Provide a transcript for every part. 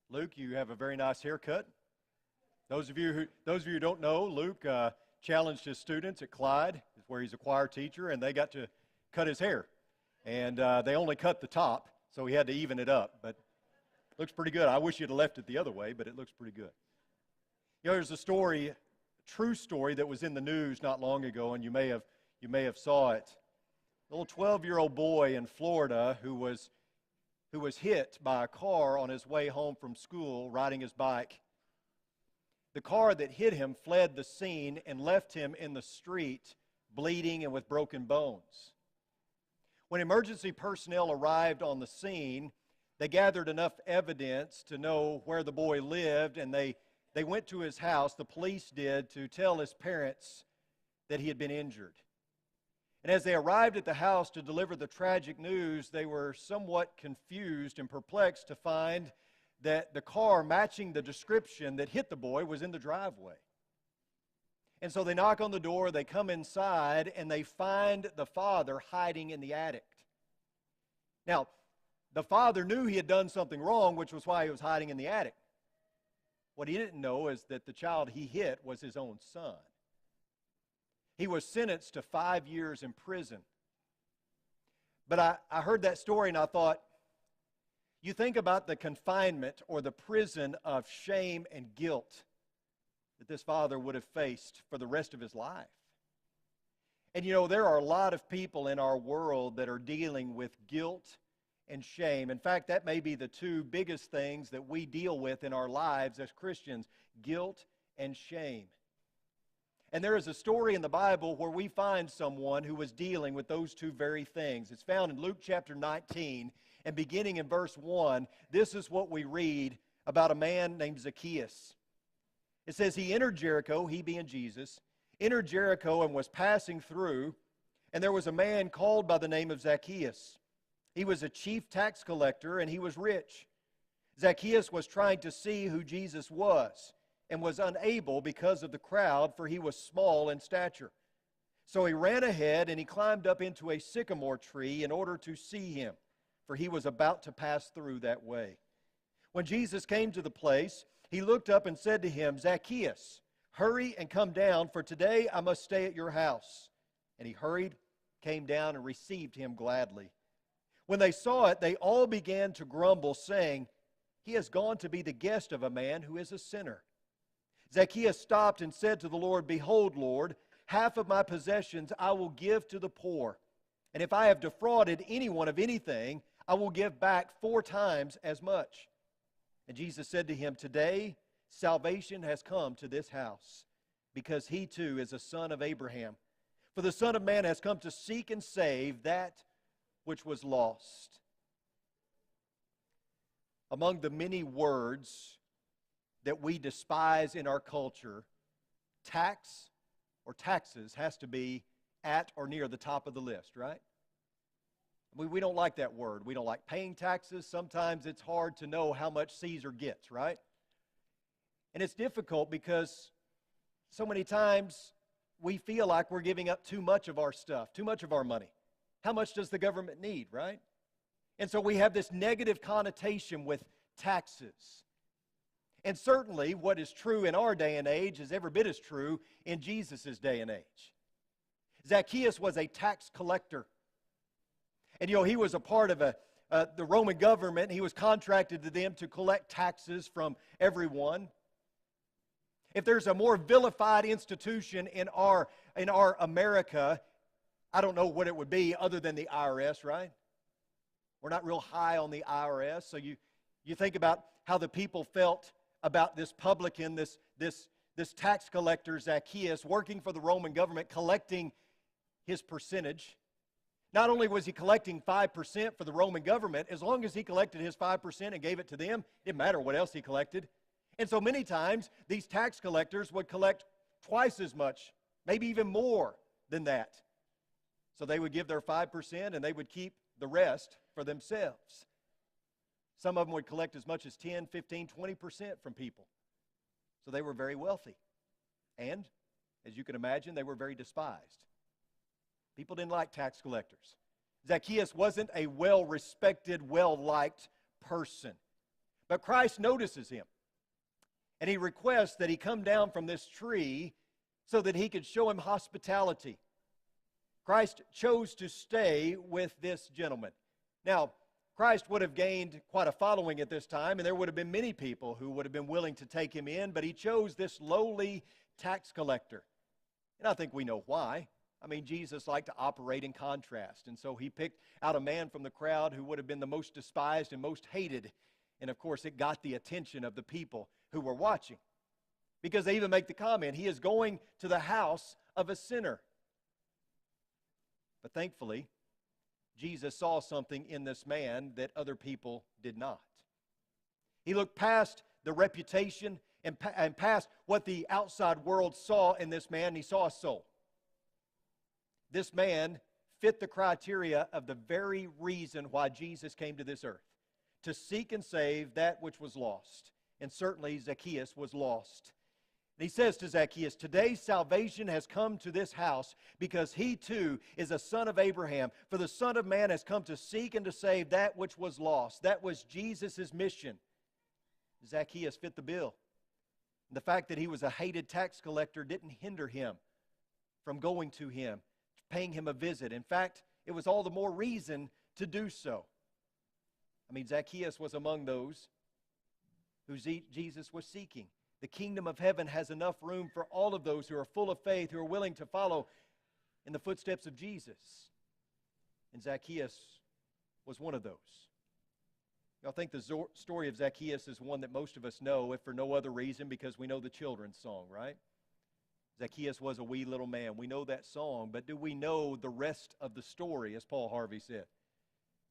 Luke, you have a very nice haircut. Those of you who don't know, Luke challenged his students at Clyde, where he's a choir teacher, and they got to cut his hair. And they only cut the top, so he had to even it up. But it looks pretty good. I wish you'd have left it the other way, but it looks pretty good. You know, there's a story, a true story that was in the news not long ago, and you may have saw it. A little 12-year-old boy in Florida who was hit by a car on his way home from school riding his bike. The car that hit him fled the scene and left him in the street bleeding and with broken bones. When emergency personnel arrived on the scene, they gathered enough evidence to know where the boy lived, and they went to his house, the police did, to tell his parents that he had been injured. And as they arrived at the house to deliver the tragic news, they were somewhat confused and perplexed to find that the car matching the description that hit the boy was in the driveway. And so they knock on the door, they come inside, and they find the father hiding in the attic. Now, the father knew he had done something wrong, which was why he was hiding in the attic. What he didn't know is that the child he hit was his own son. He was sentenced to 5 years in prison. But I heard that story and I thought, you think about the confinement or the prison of shame and guilt that this father would have faced for the rest of his life. And you know, there are a lot of people in our world that are dealing with guilt and shame. In fact, that may be the two biggest things that we deal with in our lives as Christians, guilt and shame. And there is a story in the Bible where we find someone who was dealing with those two very things. It's found in Luke chapter 19, and beginning in verse 1, this is what we read about a man named Zaccheus. It says, he entered Jericho, he being Jesus, entered Jericho and was passing through, and there was a man called by the name of Zaccheus. He was a chief tax collector, and he was rich. Zaccheus was trying to see who Jesus was, and was unable because of the crowd, for he was small in stature. So he ran ahead and he climbed up into a sycamore tree in order to see him, for he was about to pass through that way. When Jesus came to the place, he looked up and said to him, Zaccheus, hurry and come down, for today I must stay at your house. And he hurried, came down, and received him gladly. When they saw it, they all began to grumble, saying, he has gone to be the guest of a man who is a sinner. Zaccheus stopped and said to the Lord, behold, Lord, half of my possessions I will give to the poor. And if I have defrauded anyone of anything, I will give back 4 times as much. And Jesus said to him, today salvation has come to this house, because he too is a son of Abraham. For the Son of Man has come to seek and save that which was lost. Among the many words that we despise in our culture, tax or taxes has to be at or near the top of the list, right? We don't like that word. We don't like paying taxes. Sometimes it's hard to know how much Caesar gets, right? And it's difficult because so many times we feel like we're giving up too much of our stuff, too much of our money. How much does the government need, right? And so we have this negative connotation with taxes. And certainly what is true in our day and age is every bit as true in Jesus' day and age. Zaccheus was a tax collector. And you know, he was a part of the Roman government. He was contracted to them to collect taxes from everyone. If there's a more vilified institution in our America, I don't know what it would be other than the IRS, right? We're not real high on the IRS. So you think about how the people felt about this publican, this tax collector, Zaccheus, working for the Roman government, collecting his percentage. Not only was he collecting 5% for the Roman government, as long as he collected his 5% and gave it to them, it didn't matter what else he collected. And so many times, these tax collectors would collect twice as much, maybe even more than that. So they would give their 5% and they would keep the rest for themselves. Some of them would collect as much as 10, 15, 20% from people. So they were very wealthy. And, as you can imagine, they were very despised. People didn't like tax collectors. Zaccheus wasn't a well-respected, well-liked person. But Christ notices him, and he requests that he come down from this tree so that he could show him hospitality. Christ chose to stay with this gentleman. Now, Christ would have gained quite a following at this time, and there would have been many people who would have been willing to take him in, but he chose this lowly tax collector. And I think we know why. I mean, Jesus liked to operate in contrast, and so he picked out a man from the crowd who would have been the most despised and most hated. And of course, it got the attention of the people who were watching, because they even make the comment, he is going to the house of a sinner. But thankfully, Jesus saw something in this man that other people did not. He looked past the reputation and past what the outside world saw in this man, and he saw a soul. This man fit the criteria of the very reason why Jesus came to this earth, to seek and save that which was lost. And certainly Zaccheus was lost. And he says to Zaccheus, "Today salvation has come to this house, because he too is a son of Abraham. For the Son of Man has come to seek and to save that which was lost." That was Jesus' mission. Zaccheus fit the bill. And the fact that he was a hated tax collector didn't hinder him from going to him, paying him a visit. In fact, it was all the more reason to do so. I mean, Zaccheus was among those who Jesus was seeking. The kingdom of heaven has enough room for all of those who are full of faith, who are willing to follow in the footsteps of Jesus. And Zaccheus was one of those. I think the story of Zaccheus is one that most of us know, if for no other reason, because we know the children's song, right? Zaccheus was a wee little man. We know that song, but do we know the rest of the story, as Paul Harvey said?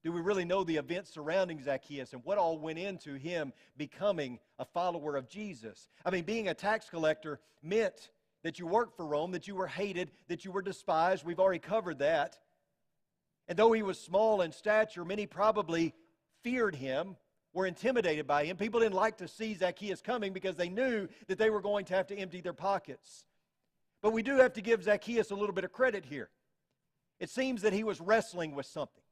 Do we really know the events surrounding Zaccheus and what all went into him becoming a follower of Jesus? I mean, being a tax collector meant that you worked for Rome, that you were hated, that you were despised. We've already covered that. And though he was small in stature, many probably feared him, were intimidated by him. People didn't like to see Zaccheus coming because they knew that they were going to have to empty their pockets. But we do have to give Zaccheus a little bit of credit here. It seems that he was wrestling with something.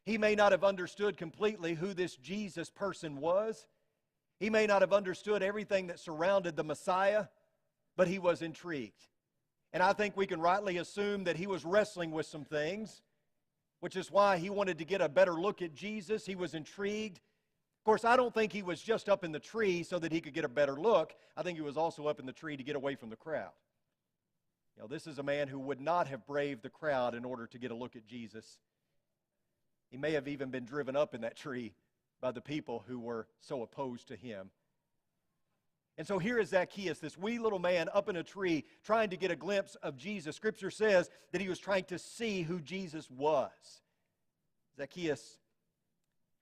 He may not have understood completely who this Jesus person was. He may not have understood everything that surrounded the Messiah, but he was intrigued. And I think we can rightly assume that he was wrestling with some things, which is why he wanted to get a better look at Jesus. He was intrigued. Of course, I don't think he was just up in the tree so that he could get a better look. I think he was also up in the tree to get away from the crowd. You know, this is a man who would not have braved the crowd in order to get a look at Jesus. He may have even been driven up in that tree by the people who were so opposed to him. And so here is Zaccheus, this wee little man up in a tree trying to get a glimpse of Jesus. Scripture says that he was trying to see who Jesus was. Zaccheus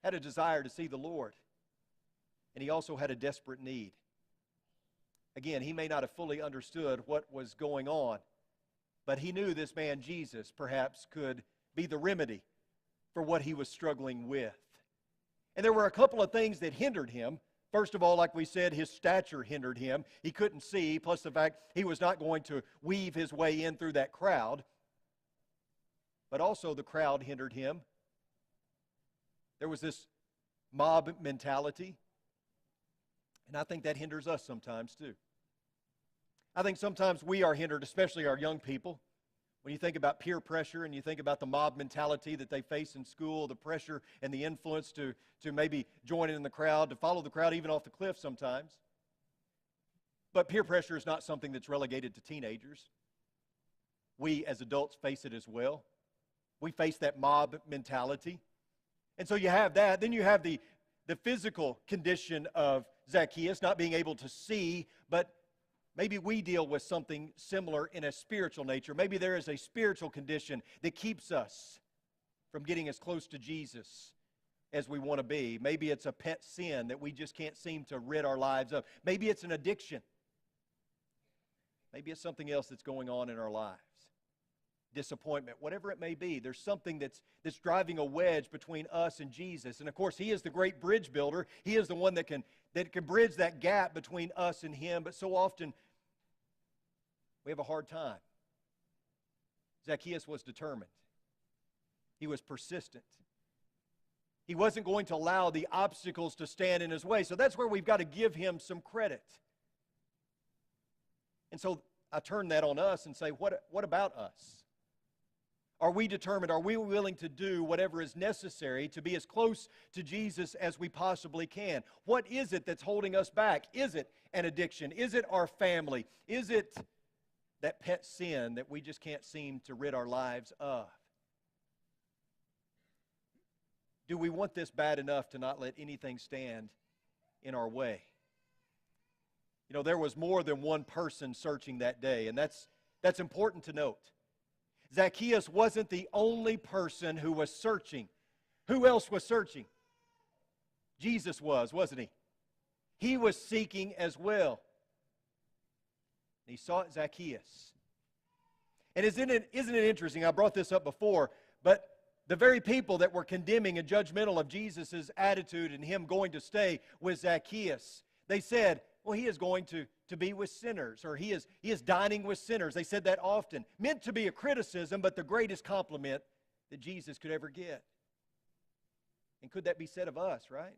had a desire to see the Lord, and he also had a desperate need. Again, he may not have fully understood what was going on, but he knew this man Jesus perhaps could be the remedy for what he was struggling with. And there were a couple of things that hindered him. First of all, like we said, his stature hindered him. He couldn't see, plus the fact he was not going to weave his way in through that crowd. But also the crowd hindered him. There was this mob mentality. And I think that hinders us sometimes too. I think sometimes we are hindered, especially our young people. When you think about peer pressure and you think about the mob mentality that they face in school, the pressure and the influence to maybe join in the crowd, to follow the crowd even off the cliff sometimes. But peer pressure is not something that's relegated to teenagers. We as adults face it as well. We face that mob mentality. And so you have that. Then you have the physical condition of Zaccheus, not being able to see, but maybe we deal with something similar in a spiritual nature. Maybe there is a spiritual condition that keeps us from getting as close to Jesus as we want to be. Maybe it's a pet sin that we just can't seem to rid our lives of. Maybe it's an addiction. Maybe it's something else that's going on in our lives. Disappointment, whatever it may be. There's something that's driving a wedge between us and Jesus. And of course, He is the great bridge builder. He is the one that can bridge that gap between us and Him. But so often, we have a hard time. Zaccheus was determined. He was persistent. He wasn't going to allow the obstacles to stand in his way. So that's where we've got to give him some credit. And so I turn that on us and say, what about us? Are we determined? Are we willing to do whatever is necessary to be as close to Jesus as we possibly can? What is it that's holding us back? Is it an addiction? Is it our family? Is it that pet sin that we just can't seem to rid our lives of? Do we want this bad enough to not let anything stand in our way? You know, there was more than one person searching that day, and that's important to note. Zaccheus wasn't the only person who was searching. Who else was searching? Jesus was, wasn't he? He was seeking as well. He sought Zaccheus. And isn't it interesting? I brought this up before, but the very people that were condemning and judgmental of Jesus' attitude and him going to stay with Zaccheus, they said, well, he is going to be with sinners, or he is dining with sinners. They said that often. Meant to be a criticism, but the greatest compliment that Jesus could ever get. And could that be said of us, right?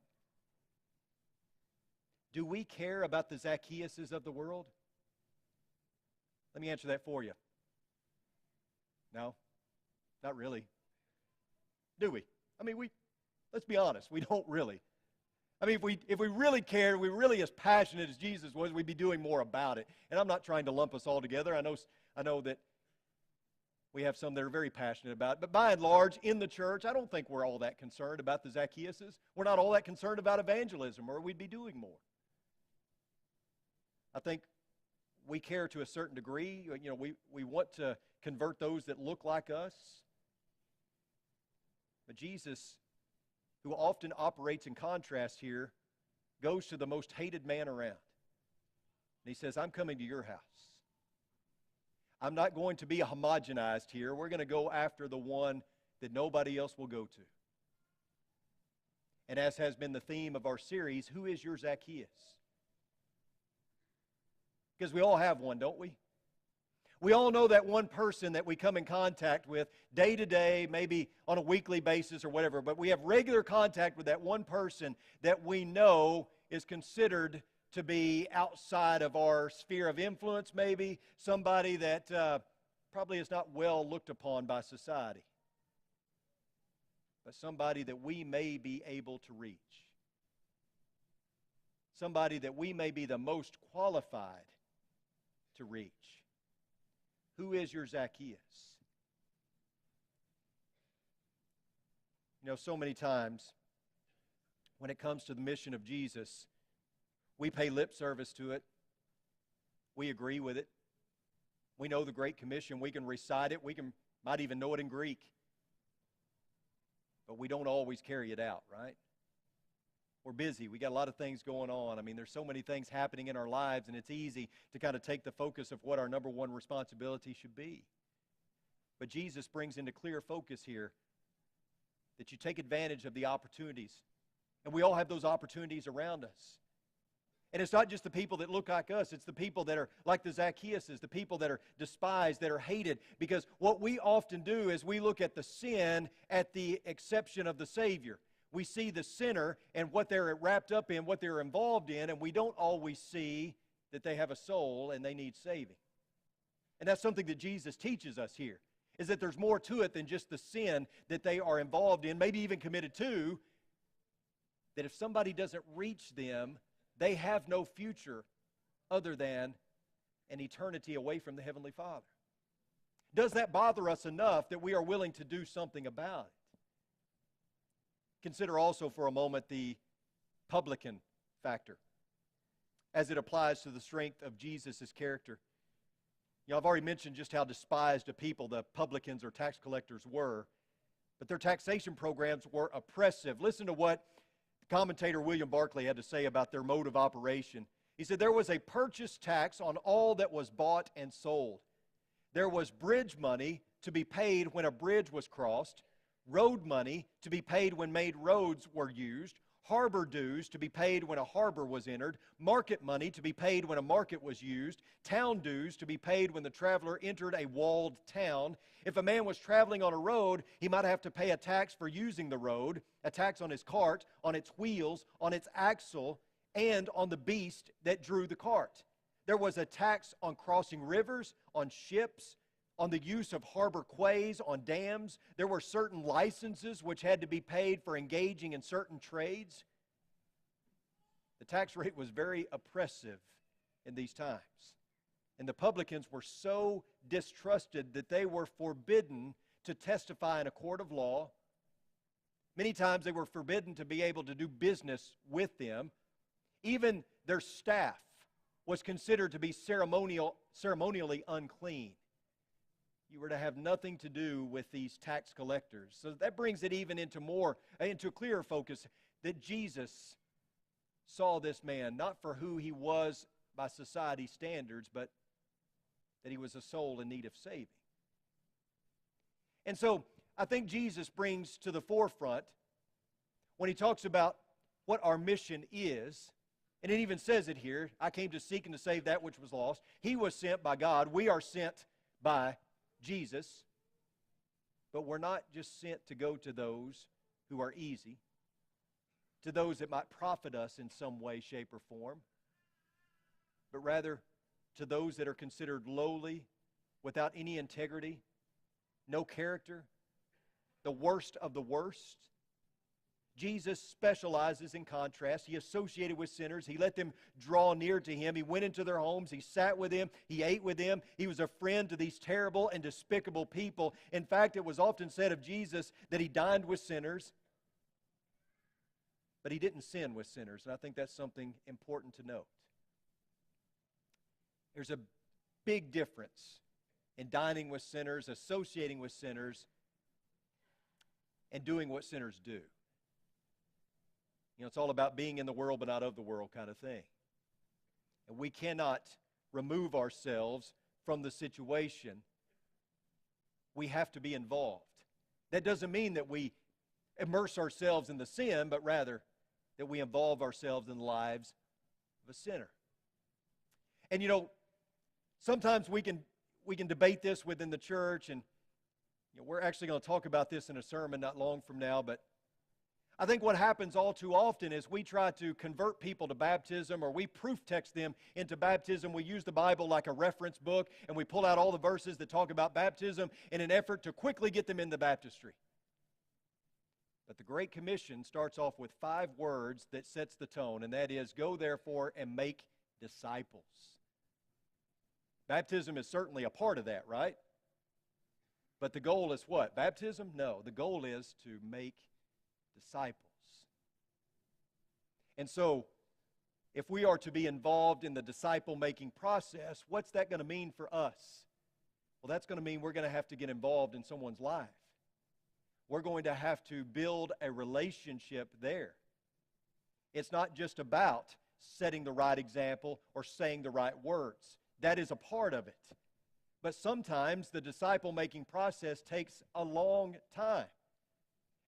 Do we care about the Zaccheuses of the world? Let me answer that for you. No, not really. Do we? I mean, let's be honest, we don't really. I mean, if we really cared, we were really as passionate as Jesus was, we'd be doing more about it. And I'm not trying to lump us all together. I know that we have some that are very passionate about it. But by and large, in the church, I don't think we're all that concerned about the Zaccheuses. We're not all that concerned about evangelism, or we'd be doing more. I think we care to a certain degree. You know, we want to convert those that look like us. But Jesus, who often operates in contrast here, goes to the most hated man around. And he says, I'm coming to your house. I'm not going to be homogenized here. We're going to go after the one that nobody else will go to. And as has been the theme of our series, who is your Zaccheus? Because we all have one, don't we? We all know that one person that we come in contact with day to day, maybe on a weekly basis or whatever, but we have regular contact with that one person that we know is considered to be outside of our sphere of influence, maybe somebody that probably is not well looked upon by society, but somebody that we may be able to reach, somebody that we may be the most qualified to reach. Who is your Zaccheus? You know, so many times when it comes to the mission of Jesus, we pay lip service to it. We agree with it. We know the Great Commission. We can recite it. Might even know it in Greek. But we don't always carry it out, right? We're busy. We got a lot of things going on. I mean, there's so many things happening in our lives, and it's easy to kind of take the focus of what our number one responsibility should be. But Jesus brings into clear focus here that you take advantage of the opportunities. And we all have those opportunities around us. And it's not just the people that look like us. It's the people that are like the Zaccheuses, the people that are despised, that are hated. Because what we often do is we look at the sin at the exception of the Savior. We see the sinner and what they're wrapped up in, what they're involved in, and we don't always see that they have a soul and they need saving. And that's something that Jesus teaches us here, is that there's more to it than just the sin that they are involved in, maybe even committed to, that if somebody doesn't reach them, they have no future other than an eternity away from the Heavenly Father. Does that bother us enough that we are willing to do something about it? Consider also for a moment the publican factor as it applies to the strength of Jesus' character. You know, I've already mentioned just how despised a people the publicans or tax collectors were, but their taxation programs were oppressive. Listen to what commentator William Barclay had to say about their mode of operation. He said, there was a purchase tax on all that was bought and sold. There was bridge money to be paid when a bridge was crossed, road money to be paid when made roads were used, harbor dues to be paid when a harbor was entered, market money to be paid when a market was used, town dues to be paid when the traveler entered a walled town. If a man was traveling on a road, he might have to pay a tax for using the road, a tax on his cart, on its wheels, on its axle, and on the beast that drew the cart. There was a tax on crossing rivers, on ships, on the use of harbor quays, on dams. There were certain licenses which had to be paid for engaging in certain trades. The tax rate was very oppressive in these times. And the publicans were so distrusted that they were forbidden to testify in a court of law. Many times they were forbidden to be able to do business with them. Even their staff was considered to be ceremonially unclean. You were to have nothing to do with these tax collectors. So that brings it even into a clearer focus that Jesus saw this man not for who he was by society standards, but that he was a soul in need of saving. And so I think Jesus brings to the forefront when he talks about what our mission is, and it even says it here, I came to seek and to save that which was lost. He was sent by God. We are sent by Jesus. But we're not just sent to go to those who are easy, to those that might profit us in some way, shape, or form, but rather to those that are considered lowly, without any integrity, no character, the worst of the worst. Jesus specializes in contrast. He associated with sinners. He let them draw near to him. He went into their homes. He sat with them. He ate with them. He was a friend to these terrible and despicable people. In fact, it was often said of Jesus that he dined with sinners, but he didn't sin with sinners. And I think that's something important to note. There's a big difference in dining with sinners, associating with sinners, and doing what sinners do. You know, it's all about being in the world but not of the world kind of thing. And we cannot remove ourselves from the situation. We have to be involved. That doesn't mean that we immerse ourselves in the sin, but rather that we involve ourselves in the lives of a sinner. And you know, sometimes we can debate this within the church, and you know, we're actually going to talk about this in a sermon not long from now, but I think what happens all too often is we try to convert people to baptism, or we proof text them into baptism. We use the Bible like a reference book, and we pull out all the verses that talk about baptism in an effort to quickly get them into baptistry. But the Great Commission starts off with 5 words that sets the tone, and that is, go therefore and make disciples. Baptism is certainly a part of that, right? But the goal is what? Baptism? No. The goal is to make disciples. And so, if we are to be involved in the disciple-making process, what's that going to mean for us? Well, that's going to mean we're going to have to get involved in someone's life. We're going to have to build a relationship there. It's not just about setting the right example or saying the right words. That is a part of it. But sometimes the disciple-making process takes a long time.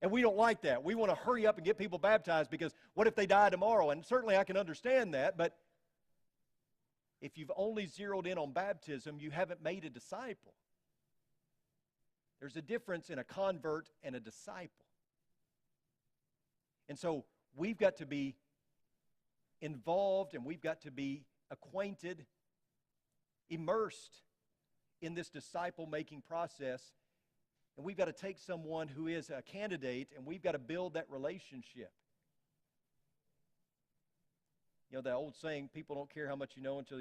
And we don't like that. We want to hurry up and get people baptized because what if they die tomorrow? And certainly I can understand that, but if you've only zeroed in on baptism, you haven't made a disciple. There's a difference in a convert and a disciple. And so we've got to be involved, and we've got to be acquainted, immersed in this disciple-making process. And we've got to take someone who is a candidate, and we've got to build that relationship. You know, the old saying, people don't care how much you know until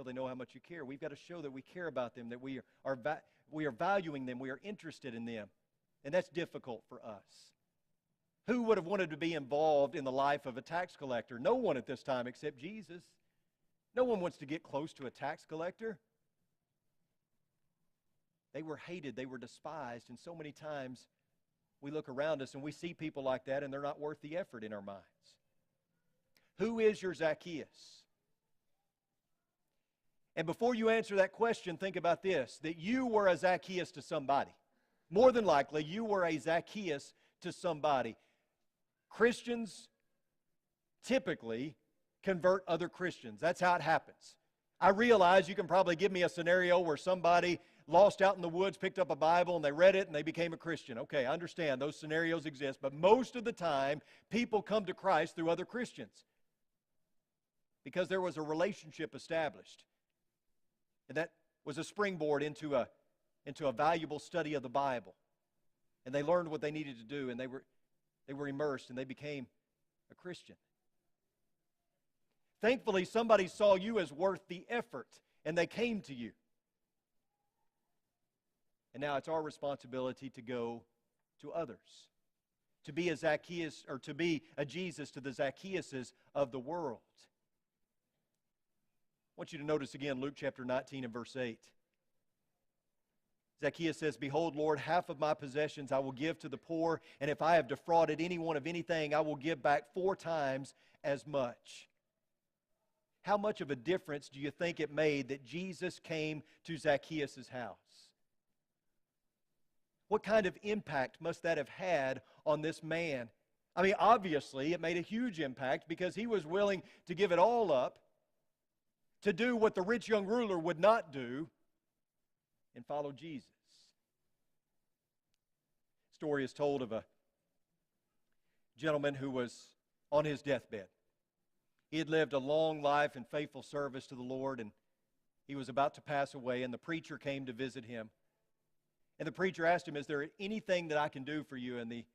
they know how much you care. We've got to show that we care about them, that we are valuing them, we are interested in them. And that's difficult for us. Who would have wanted to be involved in the life of a tax collector? No one at this time except Jesus. No one wants to get close to a tax collector. They were hated, they were despised, and so many times we look around us and we see people like that, and they're not worth the effort in our minds. Who is your Zaccheus? And before you answer that question, think about this, that you were a Zaccheus to somebody. More than likely, you were a Zaccheus to somebody. Christians typically convert other Christians. That's how it happens. I realize you can probably give me a scenario where somebody lost out in the woods, picked up a Bible, and they read it, and they became a Christian. Okay, I understand those scenarios exist, but most of the time, people come to Christ through other Christians because there was a relationship established. And that was a springboard into a valuable study of the Bible. And they learned what they needed to do, and they were immersed, and they became a Christian. Thankfully, somebody saw you as worth the effort, and they came to you. And now it's our responsibility to go to others, to be a Zaccheus, or to be a Jesus to the Zaccheuses of the world. I want you to notice again Luke chapter 19 and verse 8. Zaccheus says, "Behold, Lord, half of my possessions I will give to the poor, and if I have defrauded anyone of anything, I will give back 4 times as much." How much of a difference do you think it made that Jesus came to Zaccheus' house? What kind of impact must that have had on this man? I mean, obviously, it made a huge impact because he was willing to give it all up to do what the rich young ruler would not do and follow Jesus. The story is told of a gentleman who was on his deathbed. He had lived a long life in faithful service to the Lord, and he was about to pass away, and the preacher came to visit him. And the preacher asked him, "Is there anything that I can do for you?" And the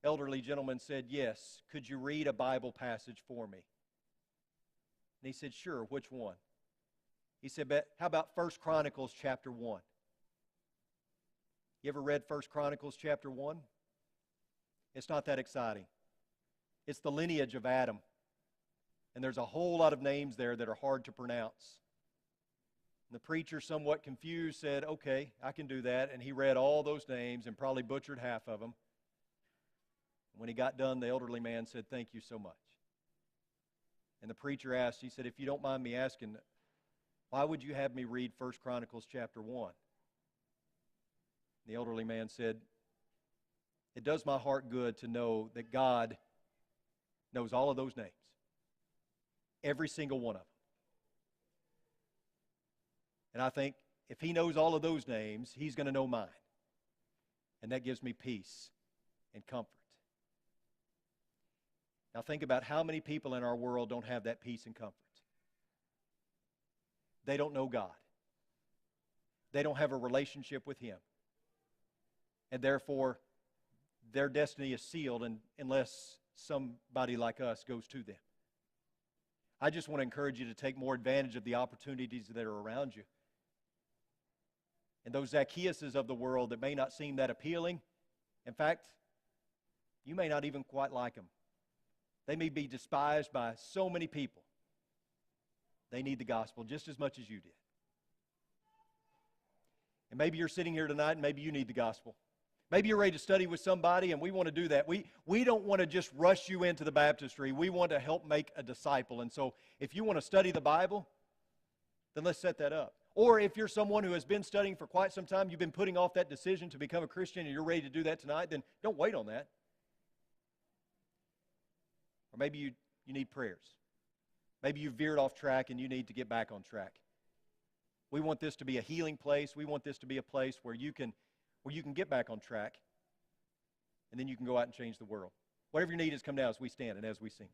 elderly gentleman said, "Yes. Could you read a Bible passage for me?" And he said, "Sure. Which one?" He said, "How about 1 Chronicles chapter 1? You ever read 1 Chronicles chapter 1? It's not that exciting. It's the lineage of Adam. And there's a whole lot of names there that are hard to pronounce." And the preacher, somewhat confused, said, "Okay, I can do that." And he read all those names and probably butchered half of them. When he got done, the elderly man said, "Thank you so much." And the preacher asked, he said, "If you don't mind me asking, why would you have me read 1 Chronicles chapter 1? The elderly man said, "It does my heart good to know that God knows all of those names. Every single one of them. And I think if He knows all of those names, He's going to know mine. And that gives me peace and comfort." Now think about how many people in our world don't have that peace and comfort. They don't know God. They don't have a relationship with Him. And therefore, their destiny is sealed unless somebody like us goes to them. I just want to encourage you to take more advantage of the opportunities that are around you. And those Zaccheuses of the world that may not seem that appealing, in fact, you may not even quite like them. They may be despised by so many people. They need the gospel just as much as you did. And maybe you're sitting here tonight and maybe you need the gospel. Maybe you're ready to study with somebody, and we want to do that. We don't want to just rush you into the baptistry. We want to help make a disciple. And so if you want to study the Bible, then let's set that up. Or if you're someone who has been studying for quite some time, you've been putting off that decision to become a Christian, and you're ready to do that tonight, then don't wait on that. Or maybe you need prayers. Maybe you veered off track and you need to get back on track. We want this to be a healing place. We want this to be a place where you can get back on track, and then you can go out and change the world. Whatever your need is, come now as we stand and as we sing.